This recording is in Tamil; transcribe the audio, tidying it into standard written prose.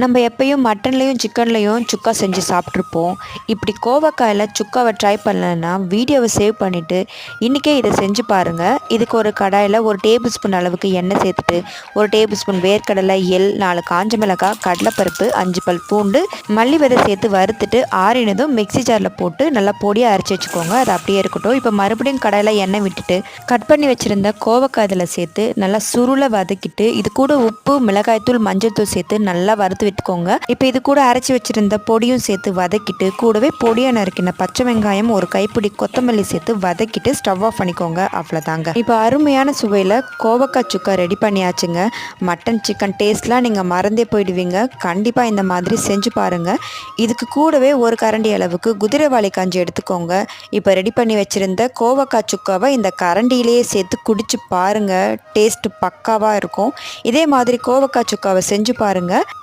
நம்ம எப்பயும் மட்டன்லேயும் சிக்கன்லேயும் சுக்கா செஞ்சு சாப்பிட்ருப்போம். இப்படி கோவக்காயில் சுக்காவை ட்ரை பண்ணலன்னா வீடியோவை சேவ் பண்ணிவிட்டு இன்றைக்கே இதை செஞ்சு பாருங்கள். இதுக்கு ஒரு கடாயில் ஒரு டேபிள் ஸ்பூன் அளவுக்கு எண்ணெய் சேர்த்துட்டு ஒரு டேபிள் ஸ்பூன் வேர்க்கடலை, எள், 4 காஞ்ச மிளகாய், கடலைப்பருப்பு, 5 பல் பூண்டு, மல்லி விதை சேர்த்து வறுத்துட்டு ஆறினதும் மிக்ஸி ஜாரில் போட்டு நல்லா பொடியாக அரைச்சி வச்சுக்கோங்க. அது அப்படியே இருக்கட்டும். இப்போ மறுபடியும் கடாயில் எண்ணெய் விட்டுட்டு கட் பண்ணி வச்சுருந்த கோவக்காய் இதில் சேர்த்து நல்லா சுருளை வதக்கிட்டு இது கூட உப்பு, மிளகாய்த்தூள், மஞ்சள் தூள் சேர்த்து நல்லா வறுத்து விட்டுக்கோங்க. இப்போ இது கூட அரைச்சி வச்சிருந்த பொடியும் சேர்த்து வதக்கிட்டு கூடவே பொடியை நறுக்கின பச்சை வெங்காயம், ஒரு கைப்பிடி கொத்தமல்லி சேர்த்து வதக்கிட்டு ஸ்டவ் ஆஃப் பண்ணிக்கோங்க. அவ்வளோதாங்க. இப்போ அருமையான சுவையில் கோவக்காய் சுக்கா ரெடி பண்ணியாச்சுங்க. மட்டன் சிக்கன் டேஸ்ட்லாம் நீங்கள் மறந்தே போயிடுவீங்க. கண்டிப்பாக இந்த மாதிரி செஞ்சு பாருங்கள். இதுக்கு கூடவே ஒரு கரண்டி அளவுக்கு குதிரைவாலி கஞ்சி எடுத்துக்கோங்க. இப்போ ரெடி பண்ணி வச்சுருந்த கோவக்காய் சுக்காவை இந்த கரண்டியிலேயே சேர்த்து குடிச்சு பாருங்கள். டேஸ்ட்டு பக்காவாக இருக்கும். இதே மாதிரி கோவக்காய் சுக்காவை செஞ்சு பாருங்கள்.